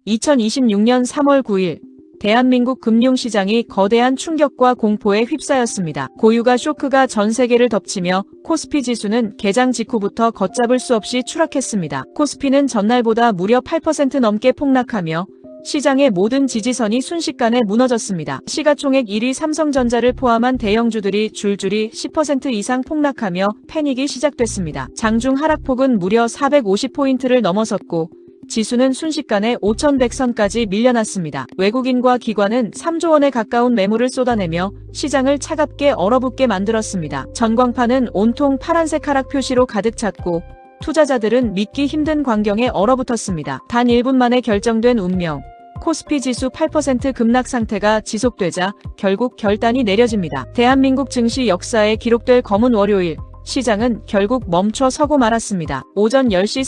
2026년 3월 9일 대한민국 금융시장이 거대한 충격과 공포에 휩싸였습니다. 고유가 쇼크가 전 세계를 덮치며 코스피 지수는 개장 직후부터 걷잡을 수 없이 추락했습니다. 코스피는 전날보다 무려 8% 넘게 폭락하며 시장의 모든 지지선이 순식간에 무너졌습니다. 시가총액 1위 삼성전자를 포함한 대형주들이 줄줄이 10% 이상 폭락하며 패닉이 시작됐습니다. 장중 하락폭은 무려 450포인트를 넘어섰고 지수는 순식간에 5100선까지 밀려났습니다. 외국인과 기관은 3조 원에 가까운 매물을 쏟아내며 시장을 차갑게 얼어붙게 만들었습니다. 전광판은 온통 파란색 하락 표시로 가득 찼고 투자자들은 믿기 힘든 광경에 얼어붙었습니다. 단 1분 만에 결정된 운명. 코스피 지수 8% 급락 상태가 지속되자 결국 결단이 내려집니다. 대한민국 증시 역사에 기록될 검은 월요일, 시장은 결국 멈춰 서고 말았습니다. 오전 10시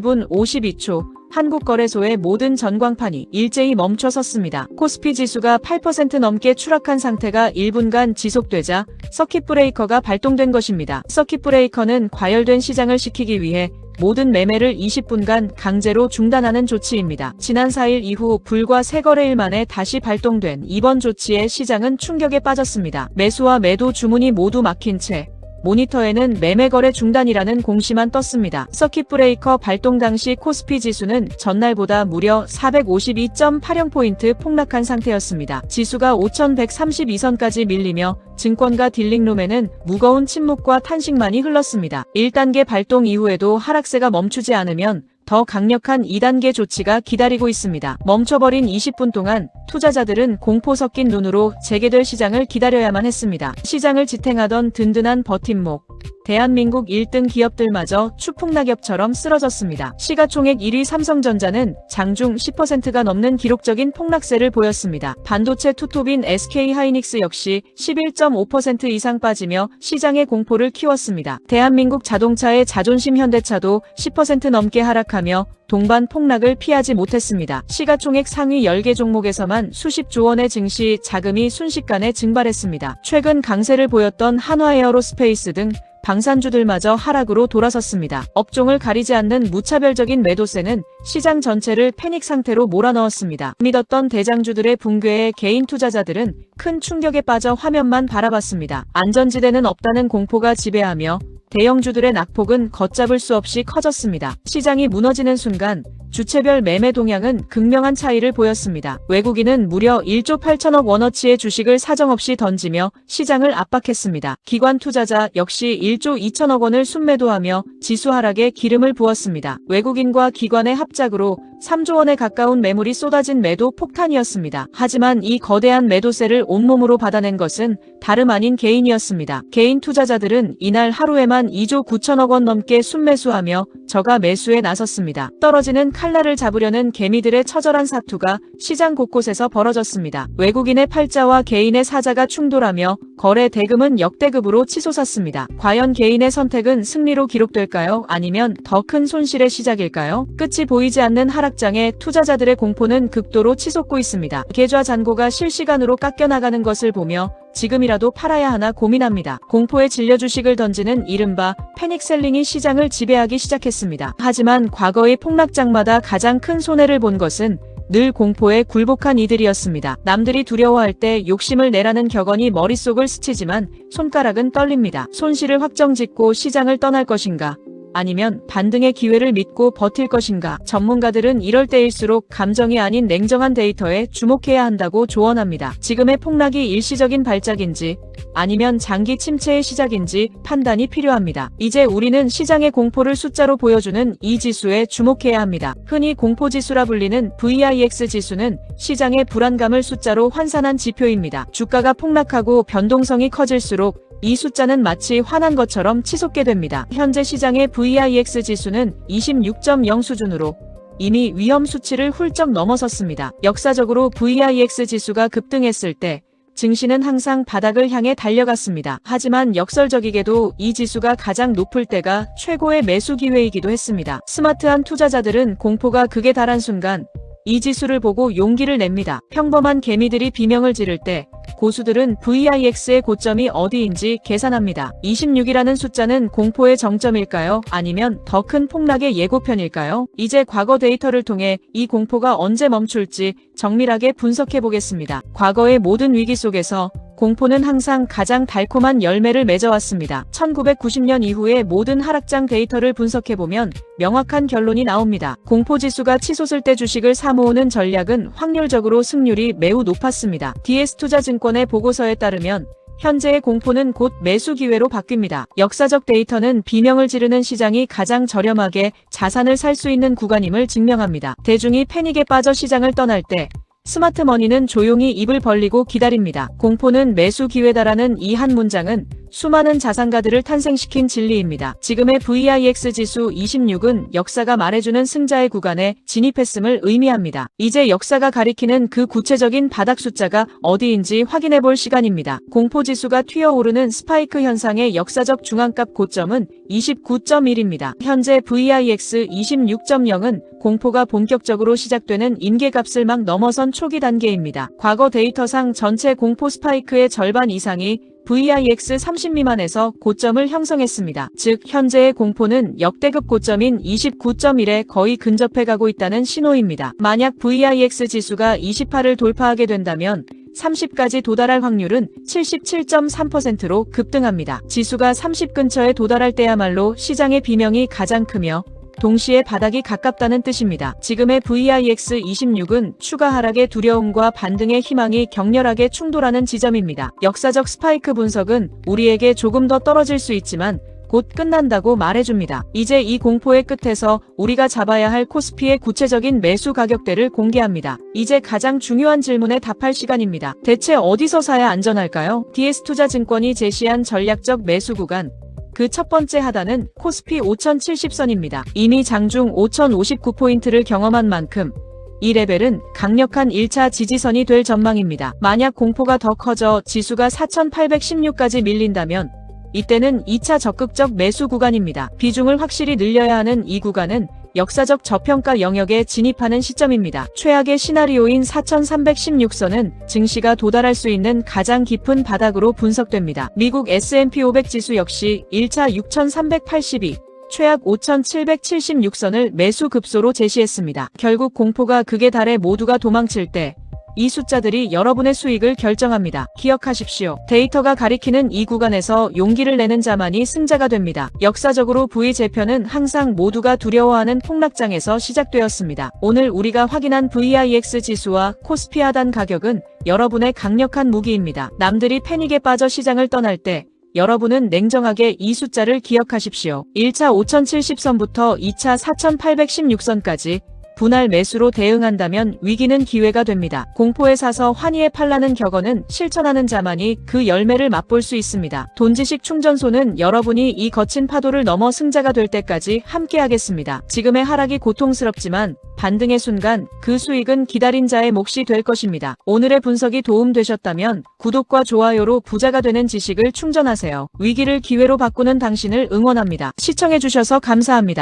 31분 52초, 한국거래소의 모든 전광판이 일제히 멈춰 섰습니다. 코스피 지수가 8% 넘게 추락한 상태가 1분간 지속되자 서킷 브레이커가 발동된 것입니다. 서킷 브레이커는 과열된 시장을 식히기 위해 모든 매매를 20분간 강제로 중단하는 조치입니다. 지난 4일 이후 불과 3거래일 만에 다시 발동된 이번 조치에 시장은 충격에 빠졌습니다. 매수와 매도 주문이 모두 막힌 채 모니터에는 매매 거래 중단이라는 공시만 떴습니다. 서킷 브레이커 발동 당시 코스피 지수는 전날보다 무려 452.80포인트 폭락한 상태였습니다. 지수가 5132선까지 밀리며 증권가 딜링룸에는 무거운 침묵과 탄식만이 흘렀습니다. 1단계 발동 이후에도 하락세가 멈추지 않으면 더 강력한 2단계 조치가 기다리고 있습니다. 멈춰버린 20분 동안 투자자들은 공포 섞인 눈으로 재개될 시장을 기다려야만 했습니다. 시장을 지탱하던 든든한 버팀목, 대한민국 1등 기업들마저 추풍낙엽처럼 쓰러졌습니다. 시가총액 1위 삼성전자는 장중 10%가 넘는 기록적인 폭락세를 보였습니다. 반도체 투톱인 SK하이닉스 역시 11.5% 이상 빠지며 시장의 공포를 키웠습니다. 대한민국 자동차의 자존심 현대차도 10% 넘게 하락하며 동반 폭락을 피하지 못했습니다. 시가총액 상위 10개 종목에서만 수십조 원의 증시 자금이 순식간에 증발했습니다. 최근 강세를 보였던 한화에어로스페이스 등 방산주들마저 하락으로 돌아섰습니다. 업종을 가리지 않는 무차별적인 매도세는 시장 전체를 패닉 상태로 몰아넣었습니다. 믿었던 대장주들의 붕괴에 개인 투자자들은 큰 충격에 빠져 화면만 바라봤습니다. 안전지대는 없다는 공포가 지배하며 대형주들의 낙폭은 걷잡을 수 없이 커졌습니다. 시장이 무너지는 순간 주체별 매매 동향은 극명한 차이를 보였습니다. 외국인은 무려 1조 8천억 원어치의 주식을 사정없이 던지며 시장을 압박했습니다. 기관 투자자 역시 1조 2천억 원을 순매도하며 지수 하락에 기름을 부었습니다. 외국인과 기관의 합작으로 3조 원에 가까운 매물이 쏟아진 매도 폭탄이었습니다. 하지만 이 거대한 매도세를 온몸으로 받아낸 것은 다름 아닌 개인이었습니다. 개인 투자자들은 이날 하루에만 2조 9천억 원 넘게 순매수하며 저가 매수에 나섰습니다. 떨어지는 칼날을 잡으려는 개미들의 처절한 사투가 시장 곳곳에서 벌어졌습니다. 외국인의 팔자와 개인의 사자가 충돌하며 거래 대금은 역대급으로 치솟았습니다. 과연 개인의 선택은 승리로 기록될까요? 아니면 더 큰 손실의 시작일까요? 끝이 보이지 않는 하락장에 투자자들의 공포는 극도로 치솟고 있습니다. 계좌 잔고가 실시간으로 깎여나가는 것을 보며 지금이라도 팔아야 하나 고민합니다. 공포에 질려 주식을 던지는 이른바 패닉셀링이 시장을 지배하기 시작했습니다. 하지만 과거의 폭락장마다 가장 큰 손해를 본 것은 늘 공포에 굴복한 이들이었습니다. 남들이 두려워할 때 욕심을 내라는 격언이 머릿속을 스치지만 손가락은 떨립니다. 손실을 확정짓고 시장을 떠날 것인가? 아니면 반등의 기회를 믿고 버틸 것인가? 전문가들은 이럴 때일수록 감정이 아닌 냉정한 데이터에 주목해야 한다고 조언합니다. 지금의 폭락이 일시적인 발작인지 아니면 장기 침체의 시작인지 판단이 필요합니다. 이제 우리는 시장의 공포를 숫자로 보여주는 이 지수에 주목해야 합니다. 흔히 공포지수라 불리는 VIX 지수는 시장의 불안감을 숫자로 환산한 지표입니다. 주가가 폭락하고 변동성이 커질수록 이 숫자는 마치 화난 것처럼 치솟게 됩니다. 현재 시장의 VIX 지수는 26.0 수준으로 이미 위험 수치를 훌쩍 넘어섰습니다. 역사적으로 VIX 지수가 급등했을 때 증시는 항상 바닥을 향해 달려갔습니다. 하지만 역설적이게도 이 지수가 가장 높을 때가 최고의 매수 기회이기도 했습니다. 스마트한 투자자들은 공포가 극에 달한 순간 이 지수를 보고 용기를 냅니다. 평범한 개미들이 비명을 지를 때 고수들은 VIX의 고점이 어디인지 계산합니다. 26이라는 숫자는 공포의 정점일까요? 아니면 더 큰 폭락의 예고편일까요? 이제 과거 데이터를 통해 이 공포가 언제 멈출지 정밀하게 분석해 보겠습니다. 과거의 모든 위기 속에서 공포는 항상 가장 달콤한 열매를 맺어왔습니다. 1990년 이후의 모든 하락장 데이터를 분석해보면 명확한 결론이 나옵니다. 공포지수가 치솟을 때 주식을 사모으는 전략은 확률적으로 승률이 매우 높았습니다. DS투자증권의 보고서에 따르면 현재의 공포는 곧 매수 기회로 바뀝니다. 역사적 데이터는 비명을 지르는 시장이 가장 저렴하게 자산을 살 수 있는 구간임을 증명합니다. 대중이 패닉에 빠져 시장을 떠날 때 스마트머니는 조용히 입을 벌리고 기다립니다. 공포는 매수 기회다라는 이 한 문장은 수많은 자산가들을 탄생시킨 진리입니다. 지금의 VIX 지수 26은 역사가 말해주는 승자의 구간에 진입했음을 의미합니다. 이제 역사가 가리키는 그 구체적인 바닥 숫자가 어디인지 확인해볼 시간입니다. 공포지수가 튀어오르는 스파이크 현상의 역사적 중앙값 고점은 29.1입니다. 현재 VIX 26.0은 공포가 본격적으로 시작되는 임계값을 막 넘어선 초기 단계입니다. 과거 데이터상 전체 공포 스파이크의 절반 이상이 VIX 30 미만에서 고점을 형성했습니다. 즉 현재의 공포는 역대급 고점인 29.1에 거의 근접해 가고 있다는 신호입니다. 만약 VIX 지수가 28을 돌파하게 된다면 30까지 도달할 확률은 77.3%로 급등합니다. 지수가 30 근처에 도달할 때야말로 시장의 비명이 가장 크며 동시에 바닥이 가깝다는 뜻입니다. 지금의 VIX 26은 추가 하락의 두려움과 반등의 희망이 격렬하게 충돌하는 지점입니다. 역사적 스파이크 분석은 우리에게 조금 더 떨어질 수 있지만 곧 끝난다고 말해줍니다. 이제 이 공포의 끝에서 우리가 잡아야 할 코스피의 구체적인 매수 가격대를 공개합니다. 이제 가장 중요한 질문에 답할 시간입니다. 대체 어디서 사야 안전할까요? DS투자증권이 제시한 전략적 매수 구간, 그 첫 번째 하단은 코스피 5070선입니다. 이미 장중 5059포인트를 경험한 만큼 이 레벨은 강력한 1차 지지선이 될 전망입니다. 만약 공포가 더 커져 지수가 4816까지 밀린다면 이때는 2차 적극적 매수 구간입니다. 비중을 확실히 늘려야 하는 이 구간은 역사적 저평가 영역에 진입하는 시점입니다. 최악의 시나리오인 4316선은 증시가 도달할 수 있는 가장 깊은 바닥으로 분석됩니다. 미국 S&P 500 지수 역시 1차 6382, 최악 5776선을 매수 급소로 제시했습니다. 결국 공포가 극에 달해 모두가 도망칠 때 이 숫자들이 여러분의 수익을 결정합니다. 기억하십시오. 데이터가 가리키는 이 구간에서 용기를 내는 자만이 승자가 됩니다. 역사적으로 V재편은 항상 모두가 두려워하는 폭락장에서 시작되었습니다. 오늘 우리가 확인한 VIX 지수와 코스피 하단 가격은 여러분의 강력한 무기입니다. 남들이 패닉에 빠져 시장을 떠날 때 여러분은 냉정하게 이 숫자를 기억하십시오. 1차 5070선부터 2차 4816선까지 분할 매수로 대응한다면 위기는 기회가 됩니다. 공포에 사서 환희에 팔라는 격언은 실천하는 자만이 그 열매를 맛볼 수 있습니다. 돈지식 충전소는 여러분이 이 거친 파도를 넘어 승자가 될 때까지 함께하겠습니다. 지금의 하락이 고통스럽지만 반등의 순간 그 수익은 기다린 자의 몫이 될 것입니다. 오늘의 분석이 도움되셨다면 구독과 좋아요로 부자가 되는 지식을 충전하세요. 위기를 기회로 바꾸는 당신을 응원합니다. 시청해주셔서 감사합니다.